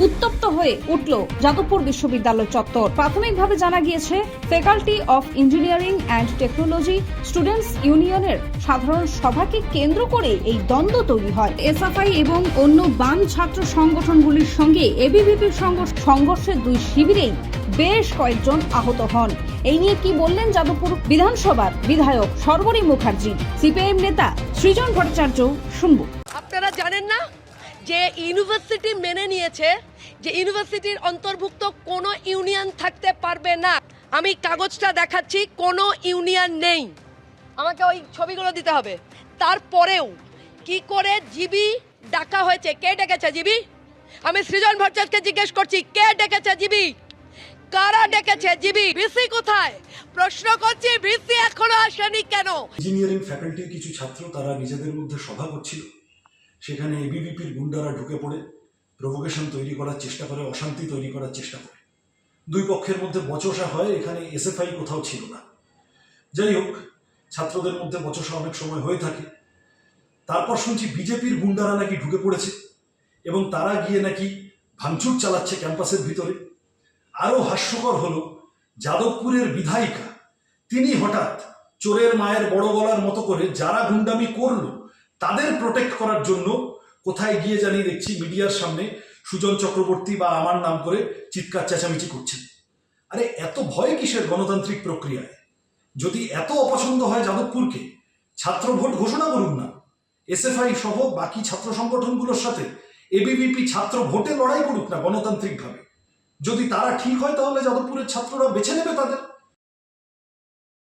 উত্তপ্ত হয়ে উঠল যাদবপুর বিশ্ববিদ্যালয় চত্বর। প্রাথমিকভাবে জানা গিয়েছে faculty of engineering and technology students ইউনিয়নের সাধারণ সভাকে কেন্দ্র করে এই দ্বন্দ্ব তৈরি হয়। এসএফআই এবং অন্য বাম ছাত্র সংগঠনগুলির সঙ্গে এবিভিপির সংঘর্ষের দুই শিবিরেই বেশ কয়েকজন আহত হন। এই নিয়ে কি বললেন যাদবপুর বিধানসভার বিধায়ক সর্বরী মুখার্জি, সিপিআইএম নেতা সৃজন ভট্টাচার্য, শুনব। আপনারা জানেন না যে ইউনিভার্সিটি মেনে নিয়েছে যে ইউনিভার্সিটির অন্তর্ভুক্ত কোনো ইউনিয়ন থাকতে পারবে না। আমি কাগজটা দেখাচ্ছি, কোনো ইউনিয়ন নেই। আমাকে ওই ছবিগুলো দিতে হবে। তারপরেও কি করে জিবি ডাকা হয়েছে? কে ডেকেছে জিবি? আমি সৃজন ভট্টাচার্যকে জিজ্ঞেস করছি, কে ডেকেছে জিবি? কারা ডেকেছে জিবি? ভিসি কোথায়? প্রশ্ন করছি, ভিসি এখনো আসেনি কেন? ইঞ্জিনিয়ারিং ফ্যাকাল্টির কিছু ছাত্র তারা নিজেদের মধ্যে সভা করছিল, সেখানে এবিভিপির গুন্ডারা ঢুকে পড়ে প্রভোকেশন তৈরি করার চেষ্টা করে, অশান্তি তৈরি করার চেষ্টা করে। দুই পক্ষের মধ্যে বচসা হয়, এখানে এসএফআই কোথাও ছিল না। যাই হোক, ছাত্রদের মধ্যে বচসা অনেক সময় হয়ে থাকে। তারপর শুনছি বিজেপির গুন্ডারা নাকি ঢুকে পড়েছে এবং তারা গিয়ে নাকি ভাঙচুর চালাচ্ছে ক্যাম্পাসের ভিতরে। আরও হাস্যকর হলো, যাদবপুরের বিধায়িকা তিনি হঠাৎ চোরের মায়ের বড় গলার মতো করে যারা গুন্ডামি করলো তাদের প্রোটেক্ট করার জন্য কোথায় গিয়ে জানি দেখছি মিডিয়ার সামনে সুজন চক্রবর্তী বা আমার নাম করে চিৎকার চেঁচামেচি করছেন। আরে এত ভয় কিসের গণতান্ত্রিক প্রক্রিয়ায়? যদি এত অপছন্দ হয় যাদবপুরকে, ছাত্র ভোট ঘোষণা করুন না। এসএফআই সহ বাকি ছাত্র সংগঠনগুলোর সাথে এবিভিপি ছাত্র ভোটে লড়াই করুক না গণতান্ত্রিকভাবে। যদি তারা ঠিক হয় তাহলে যাদবপুরের ছাত্ররা বেছে নেবে তাদের।